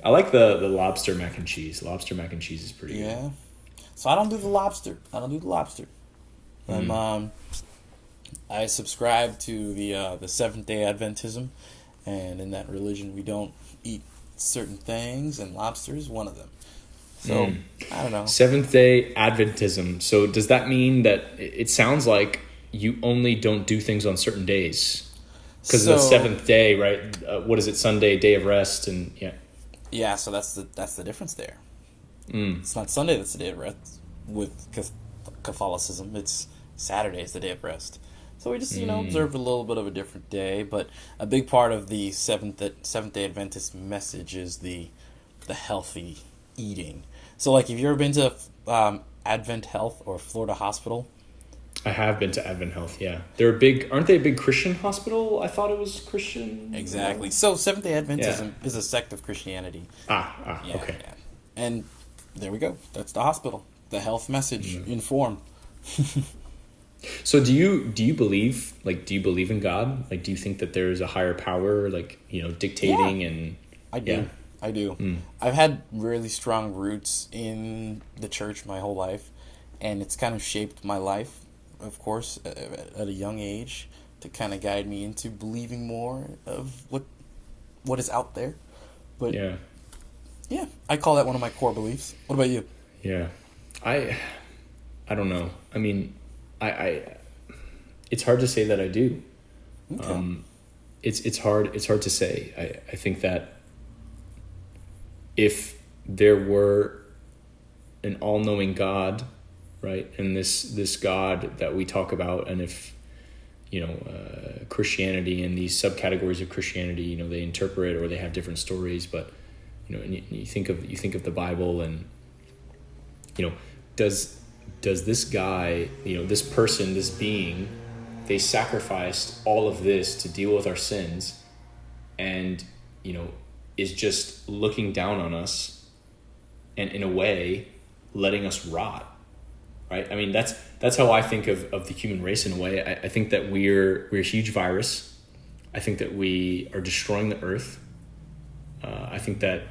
I like the lobster mac and cheese. Lobster mac and cheese is pretty good. Yeah. So I don't do the lobster. I don't do the lobster. I'm Mm. I subscribe to the Seventh Day Adventism, and in that religion we don't eat certain things, and lobster is one of them. So Mm. I don't know. Seventh Day Adventism. So does that mean that it sounds like you only don't do things on certain days? Because of the So seventh day, right? What is it? Sunday, day of rest, and yeah. yeah, so that's the difference there. Mm. It's not Sunday that's the day of rest with Catholicism. It's Saturday is the day of rest. So we just Mm. observed a little bit of a different day, but a big part of the Seventh Day Adventist message is the healthy eating. So like, have you ever been to Advent Health or Florida Hospital? I have been to Advent Health. Yeah, they're a big. Aren't they a big Christian hospital? I thought it was Christian. Exactly. So Seventh Day Yeah. Adventism is a sect of Christianity. Yeah, Okay. yeah. And there we go. That's the hospital. The health message Mm. in form. So do you believe do you believe in God? Like, do you think that there's a higher power, Yeah, dictating and I yeah. do. I do. Mm. I've had really strong roots in the church my whole life, and it's kind of shaped my life, of course, at a young age, to kind of guide me into believing more of what is out there. But Yeah. yeah, I call that one of my core beliefs. What about you? Yeah. I I don't know. I mean, I it's hard to say that I do. Okay. Um, it's hard to say. I think that if there were an all-knowing God, right, and this God that we talk about, and if Christianity and these subcategories of Christianity, they interpret or they have different stories, but and you think of the Bible, and you know, does this guy, this person, this being, they sacrificed all of this to deal with our sins, and you know is just looking down on us, and in a way letting us rot, right? I mean, that's how I think of the human race in a way. I think that we're a huge virus. I think that we are destroying the earth. I think that,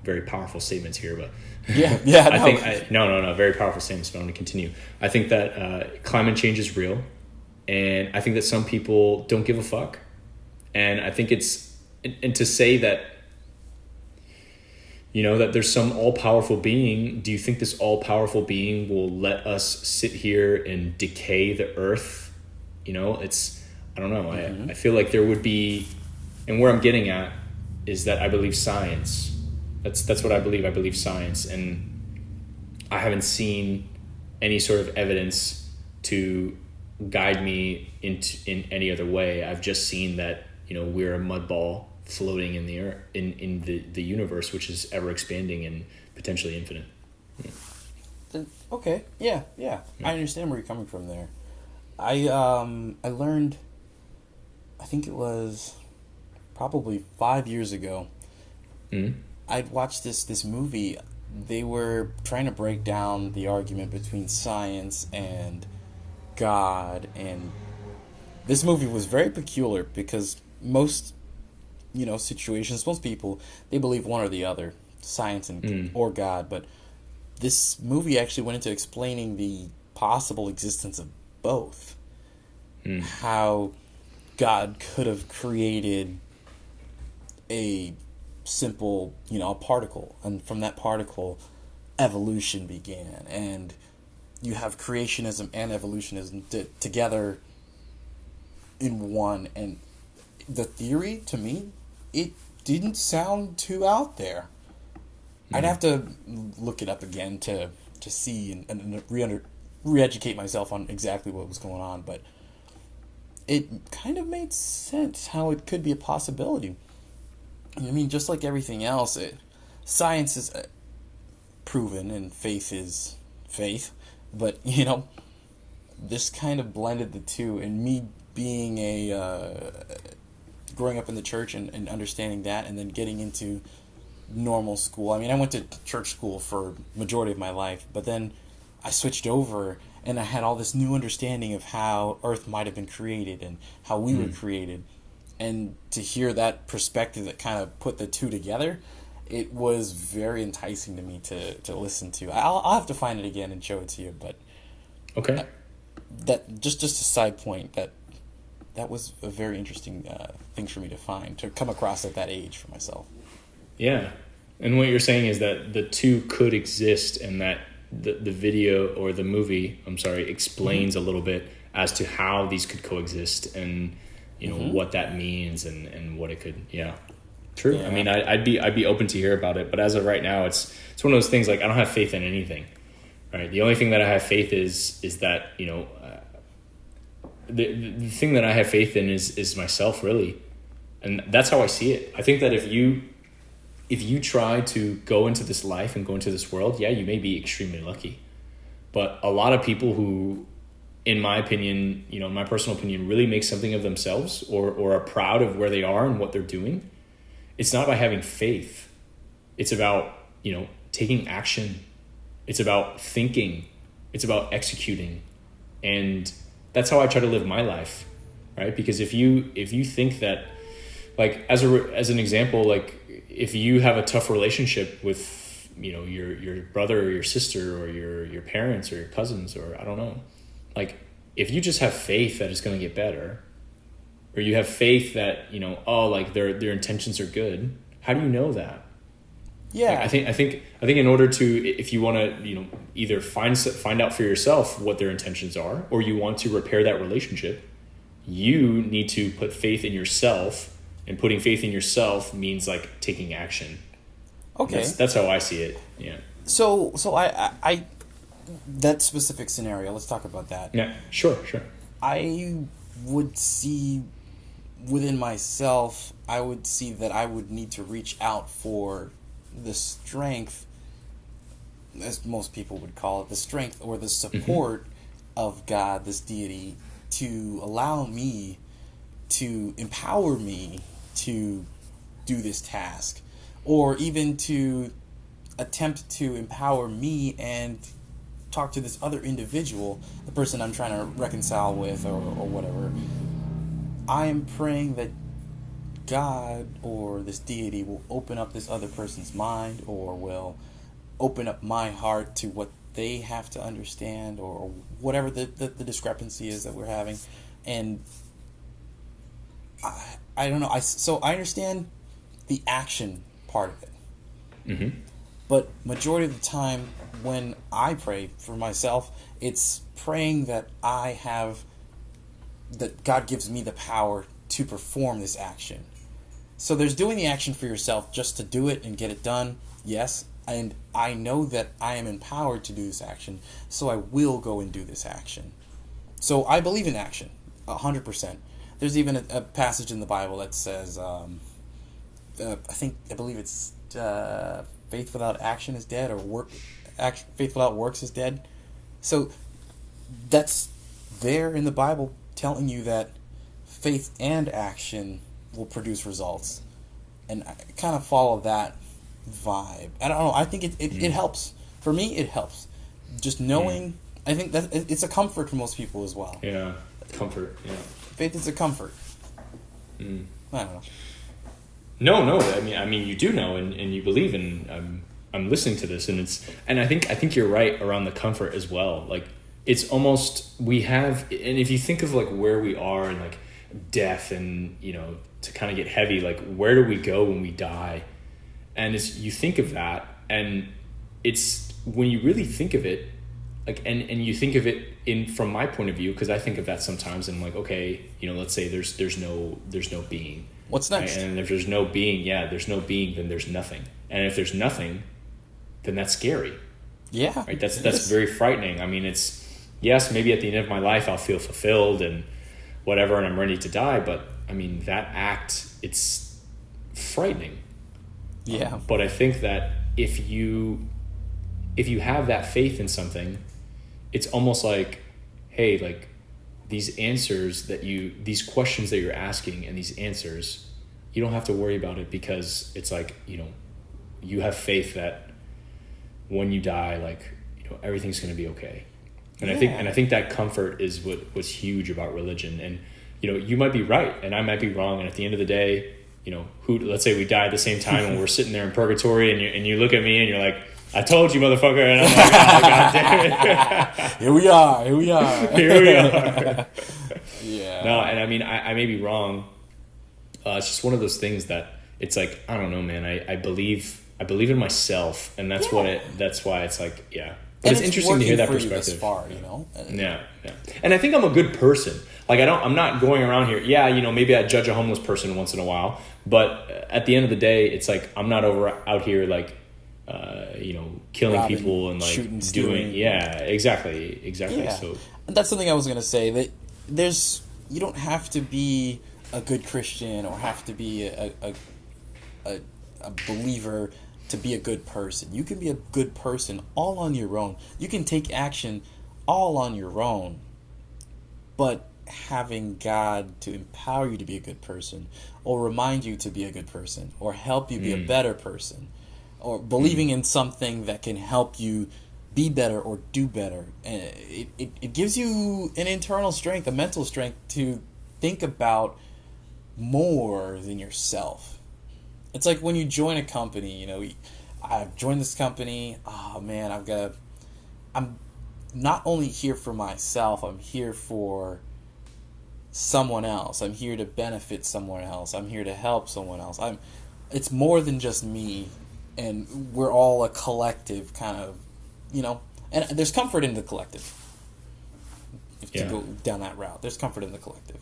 very powerful statements here, but Yeah. Yeah. I No. think no, very powerful statements, but I'm going to continue. I think that climate change is real, and I think that some people don't give a fuck, and I think and to say that that there's some all-powerful being. Do you think this all-powerful being will let us sit here and decay the earth? It's, I don't know. Hmm. I feel like there would be, and where I'm getting at is that I believe science. That's what I believe. I believe science, and I haven't seen any sort of evidence to guide me in any other way. I've just seen that we're a mud ball floating in the air, in the universe, which is ever expanding and potentially infinite. Yeah. Okay. Yeah. Yeah. Yeah. I understand where you're coming from there. I learned. I think it was probably 5 years ago. Mm-hmm. I'd watched this movie. They were trying to break down the argument between science and God, and this movie was very peculiar because most situations, most people, they believe one or the other, science and Mm. or God, but this movie actually went into explaining the possible existence of both. Mm. How God could have created a simple, a particle, and from that particle, evolution began. And you have creationism and evolutionism together in one. And the theory, to me, it didn't sound too out there. I'd Mm. have to look it up again to see and re-educate myself on exactly what was going on, but it kind of made sense how it could be a possibility. I mean, just like everything else, science is proven and faith is faith, but this kind of blended the two. And me being growing up in the church and understanding that, and then getting into normal school. I mean, I went to church school for majority of my life, but then I switched over and I had all this new understanding of how Earth might have been created and how we were Mm. created. And to hear that perspective that kind of put the two together, it was very enticing to me to listen to. I'll have to find it again and show it to you, but Okay. that just a side point that was a very interesting thing for me to find, to come across at that age for myself. Yeah. And what you're saying is that the two could exist, and that the video or the movie, I'm sorry, explains a little bit as to how these could coexist, and what that means, and what it could. Yeah. True. Yeah. I mean, I'd be open to hear about it, but as of right now, it's one of those things, like, I don't have faith in anything. Right. The only thing that I have faith is that, the thing that I have faith in is myself, really. And that's how I see it. I think that if you try to go into this life and go into this world, yeah, you may be extremely lucky. But a lot of people who, in my opinion, my personal opinion, really make something of themselves, or are proud of where they are and what they're doing, it's not by having faith. It's about, taking action. It's about thinking. It's about executing. And that's how I try to live my life, right? Because if you think that, like, as an example, like, if you have a tough relationship with, your brother or your sister or your parents or your cousins, or I don't know, like, if you just have faith that it's going to get better, or you have faith that, like, their intentions are good, how do you know that? Yeah. Like, I think in order to, if you want to, either find out for yourself what their intentions are, or you want to repair that relationship, you need to put faith in yourself, and putting faith in yourself means, like, taking action. Okay. That's how I see it. Yeah. So I that specific scenario, let's talk about that. Yeah. Sure. I would see within myself, I would see that I would need to reach out for the strength, as most people would call it, the strength or the support of God, this deity, to allow me, to empower me to do this task, or even to attempt to empower me and talk to this other individual, the person I'm trying to reconcile with, or whatever. I am praying that God or this deity will open up this other person's mind, or will open up my heart to what they have to understand, or whatever the discrepancy is that we're having. And I don't know. So I understand the action part of it. But majority of the time when I pray for myself, it's praying that that God gives me the power to perform this action. So there's doing the action for yourself just to do it and get it done, yes, and I know that I am empowered to do this action, so I will go and do this action. So I believe in action, 100%. There's even a passage in the Bible that says, I believe it's faith without action is dead, or faith without works is dead. So that's there in the Bible, telling you that faith and action will produce results. And I kind of follow that vibe. I don't know. I think it helps. For me, it helps. Just knowing, I think that it's a comfort for most people as well. Yeah, comfort, yeah. Faith is a comfort. I don't know. No. I mean, you do know, and you believe, and I'm listening to this, and I think you're right around the comfort as well. Like, it's almost, we have, and if you think of, like, where we are, and, like, death, and, to kind of get heavy, like, where do we go when we die? And you think of that, and it's, when you really think of it, like, and you think of it from my point of view, because I think of that sometimes, and I'm like, okay, let's say there's no being. What's next? Right? And if there's no being, there's no being, then there's nothing. And if there's nothing, then that's scary. Yeah. Right? That's very frightening. I mean, it's, yes, maybe at the end of my life I'll feel fulfilled and whatever, and I'm ready to die, but I mean, that act, it's frightening. Yeah. But I think that if you have that faith in something, it's almost like, hey, like, these questions that you're asking, and these answers, you don't have to worry about it, because it's like, you have faith that when you die, like, everything's going to be okay. And I think that comfort is what was huge about religion. And, you might be right and I might be wrong. And at the end of the day, who, let's say we die at the same time and we're sitting there in purgatory, and you look at me and you're like, I told you, motherfucker, and I'm like, oh, God damn it. Here we are. Here we are. Yeah. No, and I mean, I may be wrong. It's just one of those things that it's like, I don't know, man. I believe in myself, and that's that's why it's like, yeah. But it's interesting to hear that perspective. This far, Yeah. And I think I'm a good person. Like, I'm not going around here. Yeah, maybe I judge a homeless person once in a while, but at the end of the day, it's like I'm not out here like, killing robbing, people and like shooting, doing. stealing. Yeah, exactly. Yeah. So And that's something I was gonna say, that you don't have to be a good Christian or have to be a believer to be a good person. You can be a good person all on your own. You can take action all on your own, but having God to empower you to be a good person, or remind you to be a good person, or help you be a better person, or believing in something that can help you be better or do better. And it gives you an internal strength, a mental strength to think about more than yourself. It's like when you join a company, I've joined this company, oh man, I'm not only here for myself, I'm here for someone else. I'm here to benefit someone else. I'm here to help someone else. It's more than just me, and we're all a collective kind of, and there's comfort in the collective. To go down that route, there's comfort in the collective.